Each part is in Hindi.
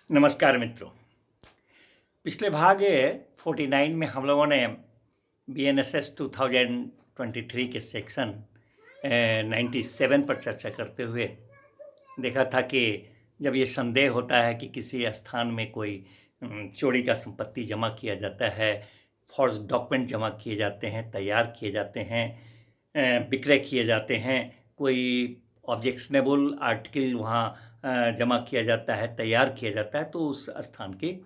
नमस्कार मित्रों। पिछले भाग 49 में हम लोगों ने BNSS 2023 के सेक्शन 97 पर चर्चा करते हुए देखा था कि जब ये संदेह होता है कि किसी स्थान में कोई चोरी का संपत्ति जमा किया जाता है, फॉर्ज डॉक्यूमेंट जमा किए जाते हैं, तैयार किए जाते हैं, विक्रय किए जाते हैं, कोई ऑब्जेक्शनेबल आर्टिकल वहाँ जमा किया जाता है, तैयार किया जाता है, तो उस स्थान की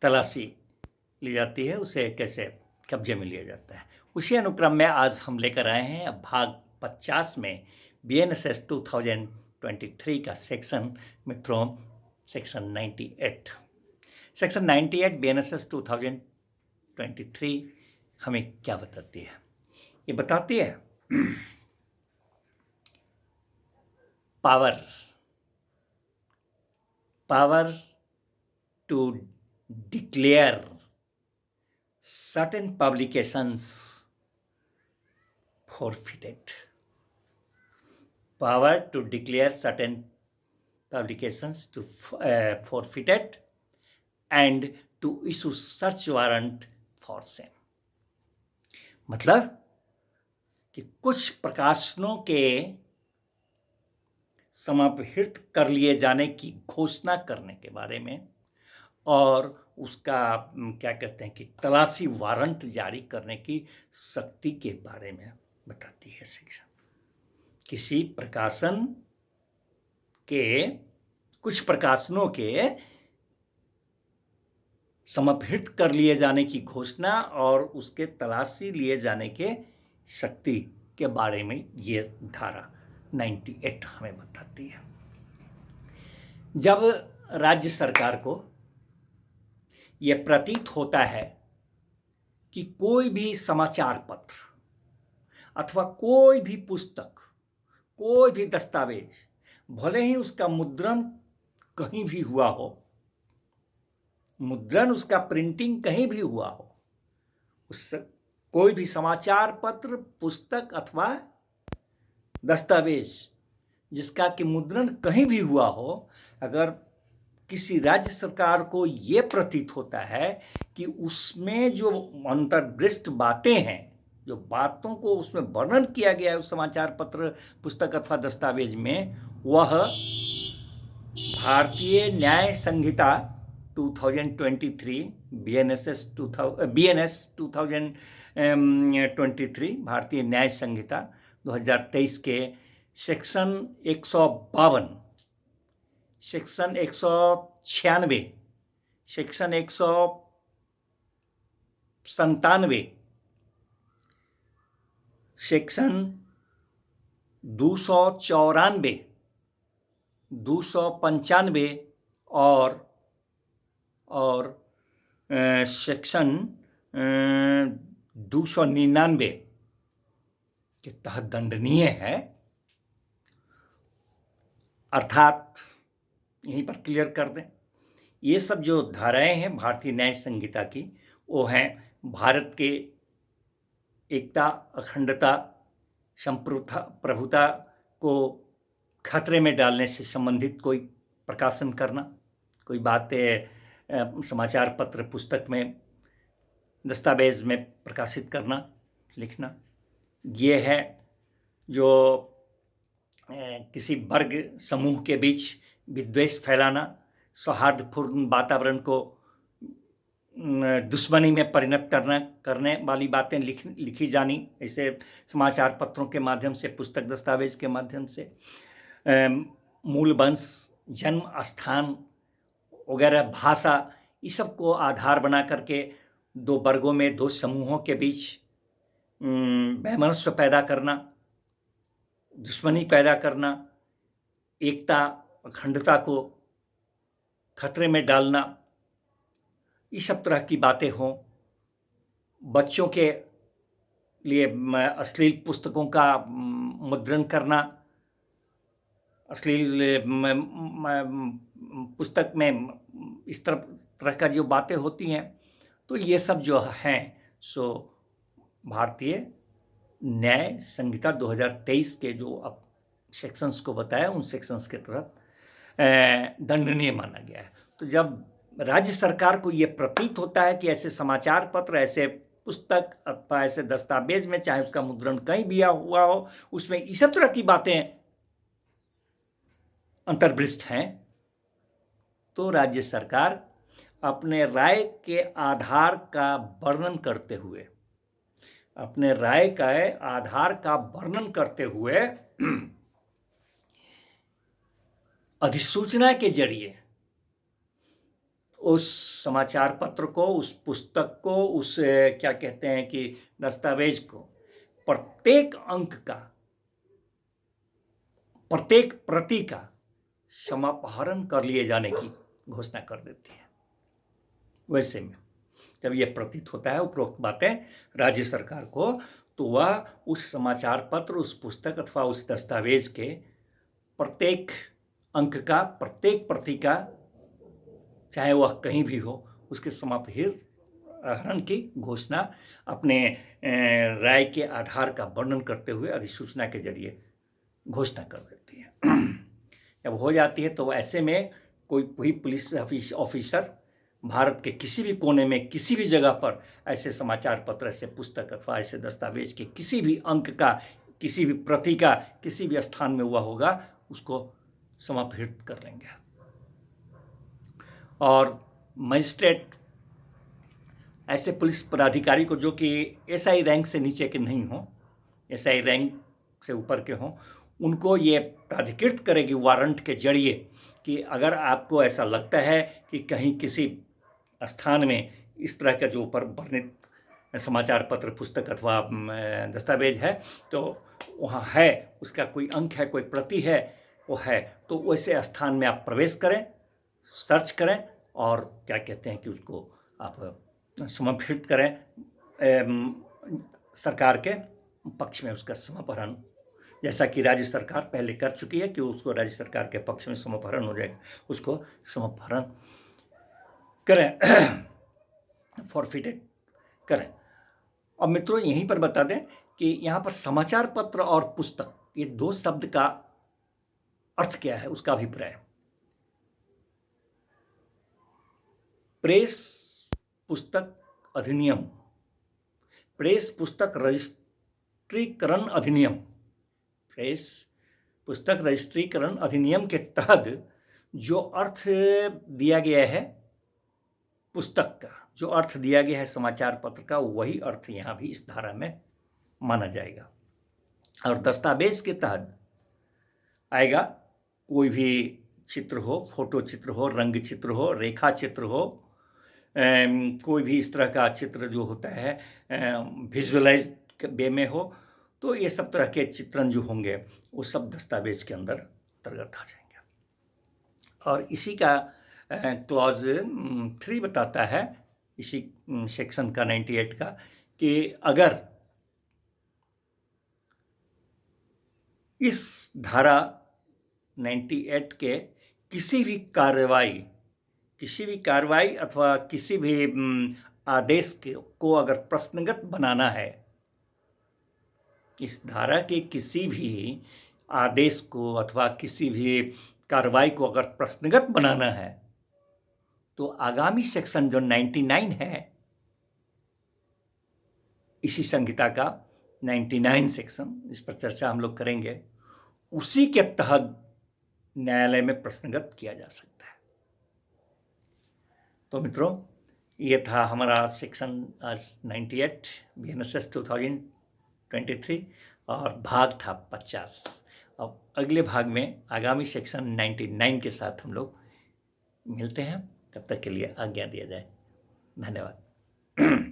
तलाशी ली जाती है, उसे कैसे कब्जे में लिया जाता है। उसी अनुक्रम में आज हम लेकर आए हैं अब भाग 50 में BNSS 2023 का सेक्शन मित्रों, सेक्शन 98। सेक्शन 98 BNSS 2023 हमें क्या बताती है? ये बताती है power to declare certain publications forfeited. Power to declare certain publications to forfeited and to issue search warrant for same. मतलब कि कुछ प्रकाशनों के समाप्त कर लिए जाने की घोषणा करने के बारे में और उसका क्या कहते हैं कि तलाशी वारंट जारी करने की शक्ति के बारे में बताती है सेक्शन। किसी प्रकाशन के कुछ प्रकाशनों के समाप्त कर लिए जाने की घोषणा और उसके तलाशी लिए जाने के शक्ति के बारे में ये धारा 98 हमें बताती है। जब राज्य सरकार को यह प्रतीत होता है कि कोई भी समाचार पत्र अथवा कोई भी पुस्तक, कोई भी दस्तावेज, भले ही उसका मुद्रण कहीं भी हुआ हो, मुद्रण उसका प्रिंटिंग कहीं भी हुआ हो, उस कोई भी समाचार पत्र, पुस्तक अथवा दस्तावेज जिसका कि मुद्रण कहीं भी हुआ हो, अगर किसी राज्य सरकार को ये प्रतीत होता है कि उसमें जो अंतर्दृष्ट बातें हैं, जो बातों को उसमें वर्णन किया गया है उस समाचार पत्र, पुस्तक अथवा दस्तावेज में, वह भारतीय न्याय संहिता 2023 BNS 2023 भारतीय न्याय संहिता 2023 के सेक्शन 152, सेक्शन 196, सेक्शन 197, सेक्शन 294, 295 और सेक्शन 299 के तहत दंडनीय है। अर्थात यहीं पर क्लियर कर दें, ये सब जो धाराएं हैं भारतीय न्याय संहिता की, वो हैं भारत के एकता, अखंडता, संप्रभुता को खतरे में डालने से संबंधित कोई प्रकाशन करना, कोई बातें समाचार पत्र, पुस्तक में, दस्तावेज में प्रकाशित करना, लिखना, ये है जो किसी वर्ग समूह के बीच विद्वेष फैलाना, सौहार्दपूर्ण वातावरण को दुश्मनी में परिणत करने वाली बातें लिखी जानी, ऐसे समाचार पत्रों के माध्यम से, पुस्तक दस्तावेज के माध्यम से, मूल वंश, जन्म स्थान वगैरह, भाषा, इस सब को आधार बना करके दो वर्गों में, दो समूहों के बीच वैमनस्य पैदा करना, दुश्मनी पैदा करना, एकता, अखंडता को खतरे में डालना, इस सब तरह की बातें हों। बच्चों के लिए अश्लील पुस्तकों का मुद्रण करना, अश्लील पुस्तक में इस तरह का जो बातें होती हैं, तो ये सब जो हैं सो भारतीय न्याय संहिता 2023 के जो अब सेक्शंस को बताया, उन सेक्शंस के तहत दंडनीय माना गया है। तो जब राज्य सरकार को ये प्रतीत होता है कि ऐसे समाचार पत्र, ऐसे पुस्तक अथवा ऐसे दस्तावेज में, चाहे उसका मुद्रण कहीं भी हुआ हो, उसमें इस तरह की बातें अंतर्दृष्ट हैं, तो राज्य सरकार अपने राय के आधार का वर्णन करते हुए, अपने राय का आधार का वर्णन करते हुए अधिसूचना के जरिए उस समाचार पत्र को, उस पुस्तक को, उस क्या कहते हैं कि दस्तावेज को, प्रत्येक अंक का, प्रत्येक प्रति का समापहरण कर लिए जाने की घोषणा कर देती है। वैसे में जब यह प्रतीत होता है उपरोक्त बातें राज्य सरकार को, तो वह उस समाचार पत्र, उस पुस्तक अथवा उस दस्तावेज के प्रत्येक अंक का, प्रत्येक प्रति का, चाहे वह कहीं भी हो, उसके समापहरण की घोषणा अपने राय के आधार का वर्णन करते हुए अधिसूचना के जरिए घोषणा कर देती है। जब हो जाती है तो ऐसे में कोई पुलिस ऑफिसर भारत के किसी भी कोने में, किसी भी जगह पर ऐसे समाचार पत्र, ऐसे पुस्तक अथवा ऐसे दस्तावेज के किसी भी अंक का, किसी भी प्रति का, किसी भी स्थान में हुआ होगा, उसको समाप्त कर लेंगे। और मजिस्ट्रेट ऐसे पुलिस पदाधिकारी को जो कि एसआई रैंक से नीचे के नहीं हो, एसआई रैंक से ऊपर के हों, उनको ये प्राधिकृत करेगी वारंट के जरिए कि अगर आपको ऐसा लगता है कि कहीं किसी स्थान में इस तरह का जो ऊपर वर्णित समाचार पत्र, पुस्तक अथवा दस्तावेज है, तो वहाँ है, उसका कोई अंक है, कोई प्रति है, वो है, तो वैसे स्थान में आप प्रवेश करें, सर्च करें और क्या कहते हैं कि उसको आप समर्पित करें सरकार के पक्ष में, उसका समापहरण, जैसा कि राज्य सरकार पहले कर चुकी है कि उसको राज्य सरकार के पक्ष में समापहरण हो जाएगा, उसको समापहरण करें, फॉरफिटेड करें। अब मित्रों यहीं पर बता दें कि यहाँ पर समाचार पत्र और पुस्तक, ये दो शब्द का अर्थ क्या है, उसका अभिप्राय। प्रेस पुस्तक अधिनियम, प्रेस पुस्तक रजिस्ट्रीकरण अधिनियम, प्रेस पुस्तक रजिस्ट्रीकरण अधिनियम के तहत जो अर्थ दिया गया है पुस्तक का, जो अर्थ दिया गया है समाचार पत्र का, वही अर्थ यहाँ भी इस धारा में माना जाएगा। और दस्तावेज के तहत आएगा कोई भी चित्र हो, फोटो चित्र हो, रंग चित्र हो, रेखा चित्र हो, कोई भी इस तरह का चित्र जो होता है विजुअलाइज वे में हो, तो ये सब तरह के चित्रण जो होंगे वो सब दस्तावेज के अंदर अंतर्गत आ जाएंगे। और इसी का क्लॉज 3 बताता है, इसी सेक्शन का 98 का, कि अगर इस धारा 98 के किसी भी कार्रवाई अथवा किसी भी आदेश को अगर प्रश्नगत बनाना है, इस धारा के किसी भी आदेश को अथवा किसी भी कार्रवाई को अगर प्रश्नगत बनाना है, तो आगामी सेक्शन जो 99 है, इसी संहिता का 99 सेक्शन, इस पर चर्चा हम लोग करेंगे, उसी के तहत न्यायालय में प्रश्नगत किया जा सकता है। तो मित्रों, ये था हमारा सेक्शन आज 98 BNSS 2023 और भाग था 50। अब अगले भाग में आगामी सेक्शन 99 के साथ हम लोग मिलते हैं। तब तक के लिए आज्ञा दिया जाए। धन्यवाद।